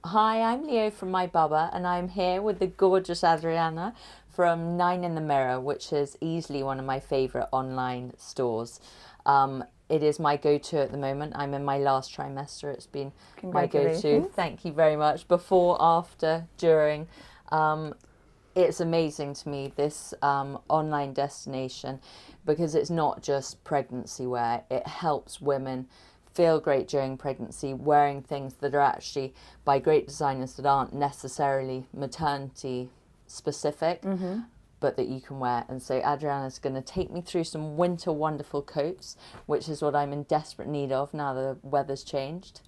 Hi, I'm Leo from My Bubba, and I'm here with the gorgeous Adriana from Nine in the Mirror, which is easily one of my favourite online stores. It is my go-to at the moment. I'm in my last trimester. It's been my go-to. Thank you very much. Before, after, during. It's amazing to me, this online destination, because it's not just pregnancy wear. It helps women feel great during pregnancy, wearing things that are actually by great designers that aren't necessarily maternity specific, but that you can wear. And so Adriana's going to take me through some winter wonderful coats, which is what I'm in desperate need of now the weather's changed.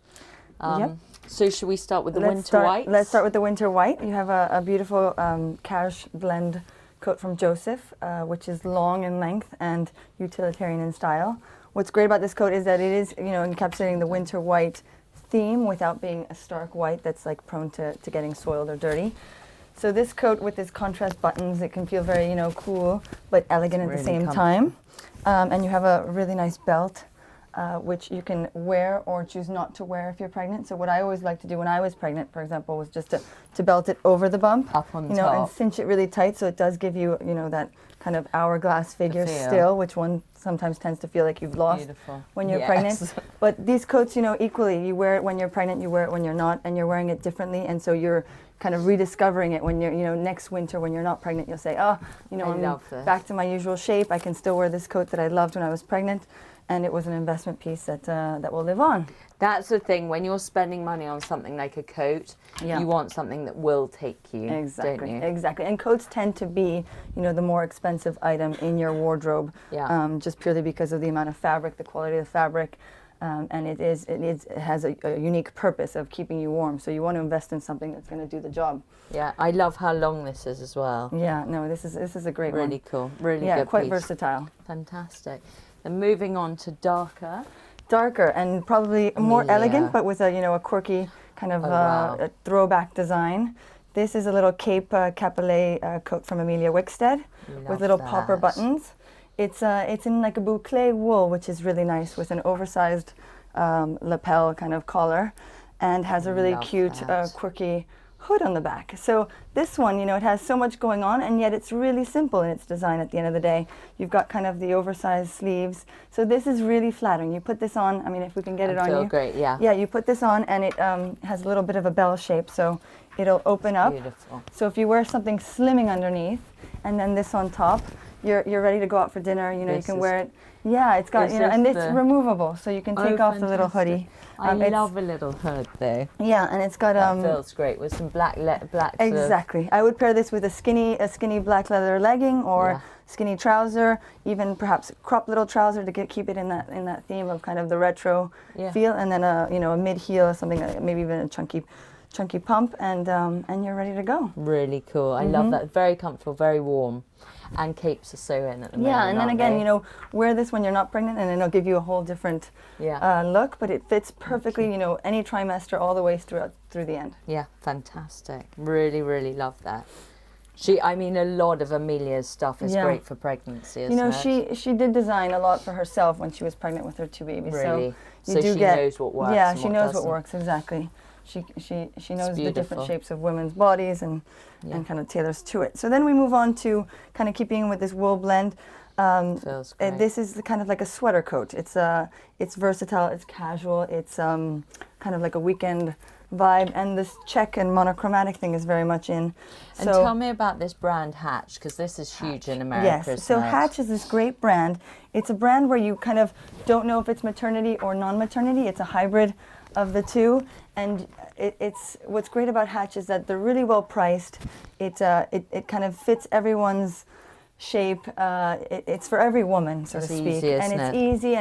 So should we start with the winter white? Let's start with the winter white. You have a beautiful cash blend coat from Joseph, which is long in length and utilitarian in style. What's great about this coat is that it is, encapsulating the winter white theme without being a stark white that's like prone to getting soiled or dirty. So this coat with its contrast buttons, it can feel very, cool but elegant at the same time. And you have a really nice belt, which you can wear or choose not to wear if you're pregnant. So what I always like to do when I was pregnant, for example, was just to belt it over the bump, up on top, and cinch it really tight, so it does give you, that kind of hourglass figure still, which one sometimes tends to feel like you've lost when you're pregnant. But these coats, equally, you wear it when you're pregnant, you wear it when you're not, and you're wearing it differently, and so you're kind of rediscovering it when you're, next winter when you're not pregnant, you'll say, I'm back to my usual shape. I can still wear this coat that I loved when I was pregnant. And it was an investment piece that will live on. That's the thing. When you're spending money on something like a coat, you want something that will take you. Exactly, don't you? Exactly. And coats tend to be, the more expensive item in your wardrobe, just purely because of the amount of fabric, the quality of the fabric, and it has a unique purpose of keeping you warm. So you want to invest in something that's going to do the job. Yeah, I love how long this is as well. Yeah, no, this is a great one. Really cool, really good. Yeah, quite piece. Versatile. Fantastic. And moving on to darker and probably more elegant, but with a quirky kind of a throwback design. This is a little cape capelet coat from Amelia Wickstead with little popper buttons. It's in like a boucle wool, which is really nice, with an oversized lapel kind of collar, and has a really cute quirky hood on the back. So this one, it has so much going on, and yet it's really simple in its design at the end of the day. You've got kind of the oversized sleeves. So this is really flattering. You put this on, I mean, if we can get it on you. Feel great, yeah. Yeah, you put this on, and it has a little bit of a bell shape, so it'll open up. Beautiful. So if you wear something slimming underneath, and then this on top, you're ready to go out for dinner. You can wear it. Yeah, it's got, and it's removable, so you can take off the little hoodie. I love a little hood though. Yeah, and it's got that feels great with some black. Exactly. I would pair this with a skinny black leather legging or skinny trouser, even perhaps crop little trouser to keep it in that theme of kind of the retro feel, and then a mid heel, something like maybe even a chunky pump, and you're ready to go. Really cool. I love that. Very comfortable, very warm. And capes are so in at the moment. Yeah, and then again, wear this when you're not pregnant, and it'll give you a whole different look. But it fits perfectly, any trimester all the way through the end. Yeah, fantastic. Really, really love that. A lot of Amelia's stuff is great for pregnancy. She did design a lot for herself when she was pregnant with her two babies. Really? So she knows what works. Yeah, she knows what works exactly. She knows the different shapes of women's bodies and kind of tailors to it. So then we move on to kind of keeping with this wool blend. Feels great. This is kind of like a sweater coat. It's versatile, it's casual, it's kind of like a weekend vibe, and this check and monochromatic thing is very much in. And tell me about this brand Hatch, because this is huge in America. Yes, so Hatch is this great brand. It's a brand where you kind of don't know if it's maternity or non-maternity. It's a hybrid of the two, and it's what's great about Hatch is that they're really well priced. It kind of fits everyone's shape. It's for every woman, so to speak, easy, and it's easy,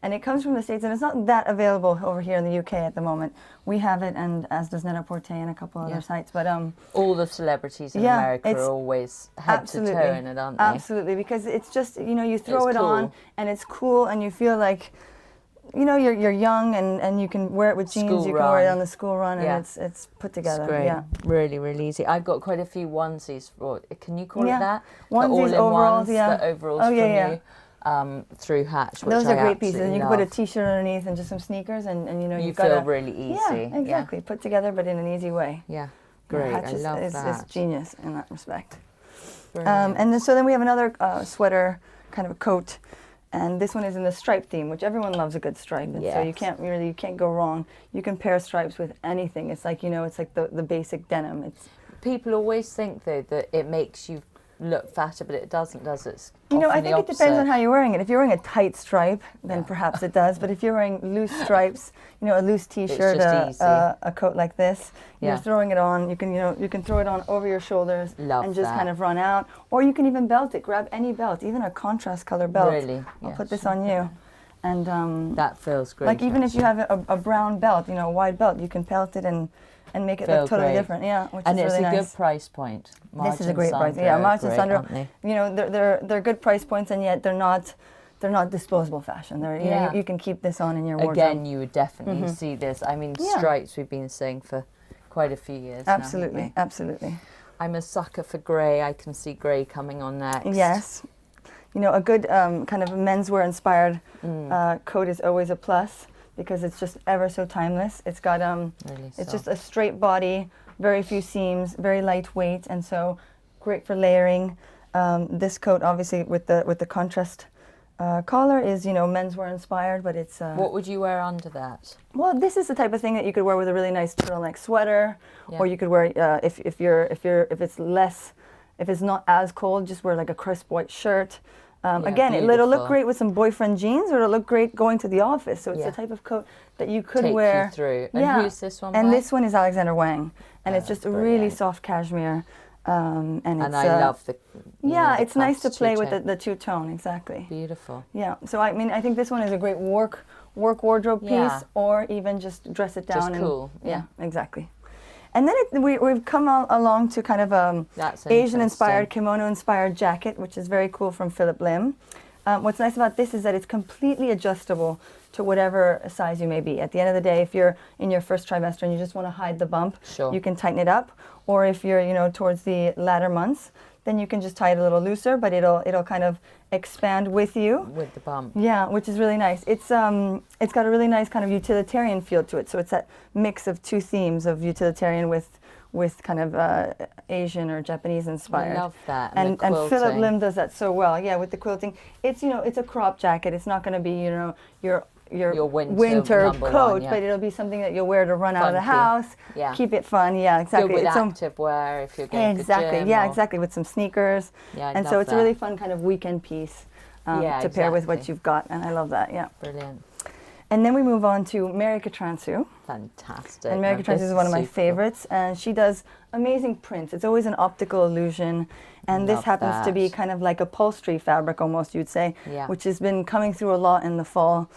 and it comes from the States, and it's not that available over here in the UK at the moment. We have it, and as does Net-a-Porter and a couple other sites, but all the celebrities in America are always head to toe in it, aren't they? Absolutely, because it's just you throw it on, and it's cool, and you feel like you're young, and you can wear it with jeans. You can wear it on the school run, and it's put together. It's great. Yeah, really, really easy. I've got quite a few onesies for. Can you call it that? Onesies, overalls, the overalls from you. through Hatch. Which Those are I great pieces, and you can put a absolutely t-shirt underneath and just some sneakers, and you know love. You you've got feel really easy. Yeah, exactly. Put together, but in an easy way. Yeah, great. Hatch I love is that. genius in that respect. Brilliant. And then we have another sweater, kind of a coat, and this one is in the stripe theme, which everyone loves a good stripe. And so you can't go wrong. You can pair stripes with anything. It's like, you know, it's like the basic denim. It's People always think though that it makes you look fatter, but it doesn't, does it? It's You know, I often think the it depends on opposite. how you're wearing it. If you're wearing a tight stripe, then Yeah. perhaps it does. But if you're wearing loose stripes, you know, a loose T-shirt, just easy. a coat like this, you're Yeah. throwing it on. You can throw it on over your shoulders Love and just that. kind of run out. Or you can even belt it. Grab any belt, even a contrast color belt. Really? I'll Yeah, put this sure. on you. And That feels great. like even if you actually. have a brown belt, you know, a wide belt, you can pelt it and make it Feel look totally great. different. Yeah, which And is it's really a nice. good price point. This is a Margins great price. Sandro Yeah, are Margins great, Sandro. aren't they? You know, they're good price points, and yet they're not disposable fashion. They're, you know, Yeah. you can keep this on in your wardrobe. Again, you would definitely see this. I mean, Yeah. stripes we've been saying for quite a few years now, haven't Absolutely, we? absolutely. I'm a sucker for grey. I can see grey coming on next. Yes. You know, a good kind of menswear-inspired coat is always a plus because it's just ever so timeless. It's got Really it's just soft. a straight body, very few seams, very lightweight, and so great for layering. This coat, obviously, with the contrast collar, is, you know, menswear-inspired, but it's What would you wear under that? well, this is the type of thing that you could wear with a really nice turtleneck sweater, Yeah. or you could wear if it's not as cold, just wear like a crisp white shirt. Again, it'll look beautiful. great with some boyfriend jeans, or it'll look great going to the office. So it's Yeah. the type of coat that you could Take wear. you through. And Yeah. who's this one And by? this one is Alexander Wang, and Oh, it's just a that's really brilliant. soft cashmere. And it's And I love the. you yeah, know, the it's nice to plus play with two-tone. the two-tone, exactly. Beautiful. Yeah, so I mean, I think this one is a great work wardrobe piece, Yeah. or even just dress it down. Just and, cool, Yeah, exactly. And then we've come along to kind of That's Asian-inspired, interesting. kimono-inspired jacket, which is very cool, from Philip Lim. What's nice about this is that it's completely adjustable to whatever size you may be. At the end of the day, if you're in your first trimester and you just want to hide the bump, Sure. you can tighten it up. Or if you're, you know, towards the latter months, then you can just tie it a little looser, but it'll kind of expand with you. With the bump. Yeah, which is really nice. It's got a really nice kind of utilitarian feel to it. So it's that mix of two themes of utilitarian with kind of Asian or Japanese inspired. I love that. And the Philip quilting. Lim does that so well. Yeah, with the quilting. It's, you know, it's a crop jacket. It's not going to be, you know, your Your winter number coat, one, yeah. but it'll be something that you'll wear to run out of the Funky. house. Yeah. Keep it fun. Yeah, exactly. Good with It's active wear if you're going to the gym. Yeah, or- exactly. With some sneakers. Yeah, I and so love it's that. a really fun kind of weekend piece Yeah, to pair with what exactly. you've got, and I love that. Yeah. Brilliant. And then we move on to Mary Katransu. Fantastic. And Mary Now, Katransu this is one of my super cool. favorites, and she does amazing prints. It's always an optical illusion, and this Love happens to be that. kind of like upholstery fabric, almost, you'd say, Yeah. which has been coming through a lot in the fall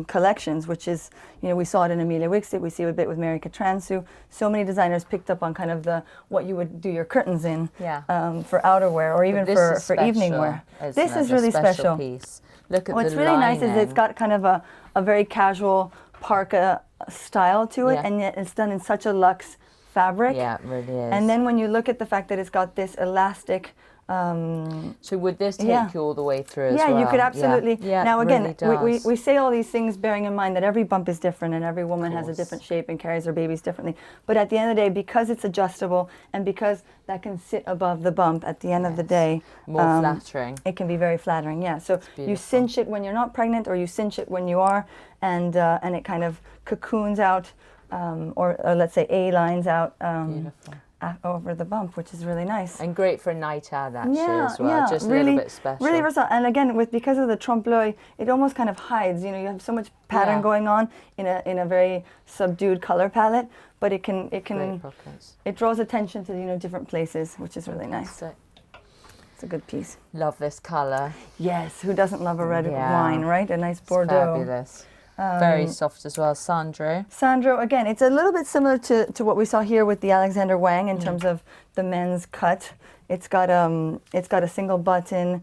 collections, which is, you know, we saw it in Amelia Wixit, we see it a bit with Mary Katransu. So many designers picked up on kind of what you would do your curtains in Yeah. For outerwear, or even But this is for evening special, wear. isn't This it? is A really special special. Piece. Look at What's the really nice is it's lining. got kind of a very casual parka style to it, Yeah. and yet it's done in such a luxe fabric. Yeah, it really is. And then when you look at the fact that it's got this elastic, So would this take Yeah. you all the way through as yeah, well? you could absolutely. Yeah, Now it again, really does. we say all these things bearing in mind that every bump is different and every woman has a course. different shape and carries her babies differently. But at the end of the day, because it's adjustable and because that can sit above the bump at the end of the Yes. day, More flattering. it can be very flattering. Yeah. So you beautiful. cinch it when you're not pregnant, or you cinch it when you are, and it kind of cocoons out, or let's say A-lines out. Beautiful. Over the bump, which is really nice. And great for a night out actually as well. Just a really, little bit special. really versatile. And again, because of the trompe-l'oeil, it almost kind of hides. You know, you have so much pattern Yeah. going on in a very subdued color palette, but it Great pockets. it draws attention to, you know, different places, which is really nice. Fantastic. It's a good piece. Love this colour. Yes, who doesn't love a red Yeah. wine, right? A nice It's Bordeaux. fabulous. Very soft as well. Sandro. Sandro, again, it's a little bit similar to what we saw here with the Alexander Wang in terms of the men's cut. It's got a single button,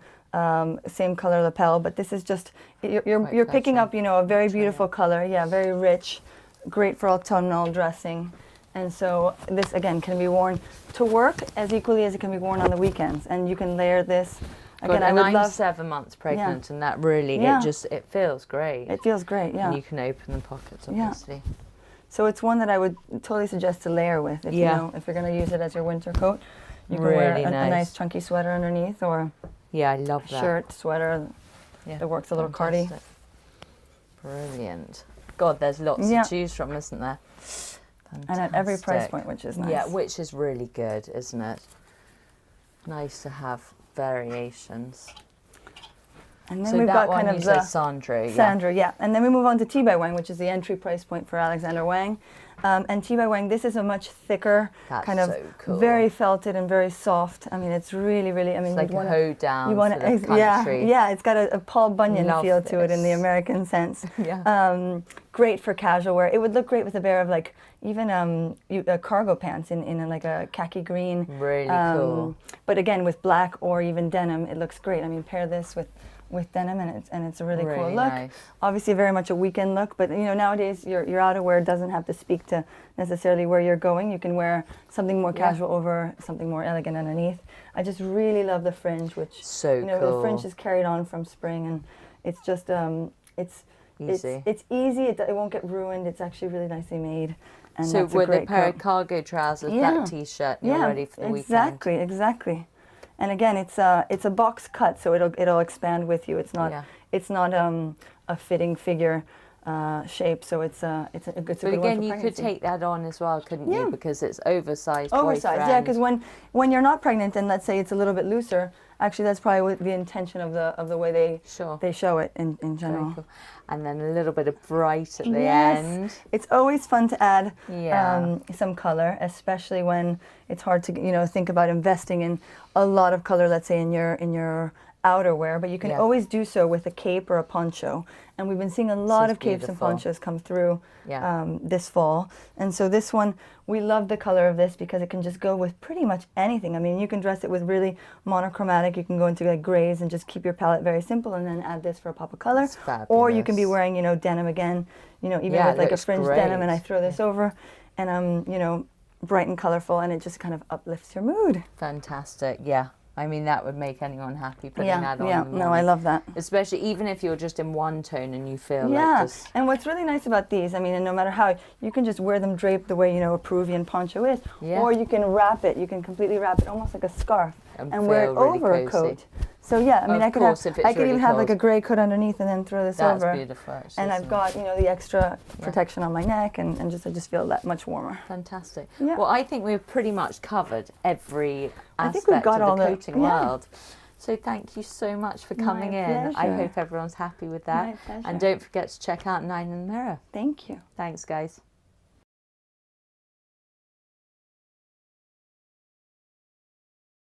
same color lapel, but this is just you're picking flattering. up, you know, a very beautiful color. Yeah, very rich, great for autumnal dressing. And so this again can be worn to work as equally as it can be worn on the weekends, and you can layer this. Again, and I would I'm love 7 months pregnant, and that really it feels great. It feels great, yeah. And you can open the pockets, obviously. So it's one that I would totally suggest to layer with. If you know, if you're going to use it as your winter coat, you can wear a nice chunky sweater underneath, or I love that shirt, sweater. That works a little cardi. Brilliant. God, there's lots to choose from, isn't there? Fantastic. And at every price point, which is nice. Yeah, which is really good, isn't it? Nice to have variations. And then we've got kind of the Sandro, and then we move on to T by Wang, which is the entry price point for Alexander Wang. And T by Wang, this is a much thicker, kind of very felted and very soft. I mean, it's really, really. I mean, it's like a hold down. You want yeah. It's got a Paul Bunyan feel to it in the American sense. Great for casual wear. It would look great with a pair of like even cargo pants in like a khaki green. Really cool. But again, with black or even denim, it looks great. I mean, pair this with denim, and it's a really cool look. Nice. Obviously very much a weekend look, but you know, nowadays your outerwear doesn't have to speak to necessarily where you're going. You can wear something more casual over something more elegant underneath. I just really love the fringe, which the fringe is carried on from spring, and it's just it's easy. It's easy. It won't get ruined. It's actually really nicely made. And so with a pair of cargo trousers, black t-shirt, you're ready for the weekend. Exactly. And again, it's a box cut, so it'll expand with you. It's not a fitting figure shape, so it's a good one for pregnancy. But again, you could take that on as well, couldn't you? Because it's oversized. Yeah. Because when you're not pregnant, and let's say it's a little bit looser, actually that's probably the intention of the way they show it in general. Cool. And then a little bit of bright at the end. It's always fun to add some color, especially when it's hard to think about investing in a lot of color. Let's say in your outerwear, but you can always do so with a cape or a poncho. And we've been seeing a lot of capes and ponchos come through this fall. And so this one, we love the color of this because it can just go with pretty much anything. I mean, you can dress it with really monochromatic. You can go into like grays and just keep your palette very simple, and then add this for a pop of color. Or you can be wearing, denim again, even with like a fringed denim, and I throw this over, and I'm, bright and colorful, and it just kind of uplifts your mood. Fantastic, yeah. I mean, that would make anyone happy putting that on. Yeah, no, I love that. Especially even if you're just in one tone and you feel like just... And what's really nice about these, I mean, and no matter how, you can just wear them draped the way, a Peruvian poncho is. Yeah. Or you can wrap it. You can completely wrap it almost like a scarf and wear it really over a coat. So yeah, I mean, I could even have like a gray coat underneath and then throw this over. That's beautiful. And I've got, the extra protection on my neck, and I just feel that much warmer. Fantastic. Yeah. Well, I think we've pretty much covered every aspect of the coating world. So thank you so much for coming in. I hope everyone's happy with that. My pleasure. And don't forget to check out 9 in the Mirror. Thank you. Thanks, guys.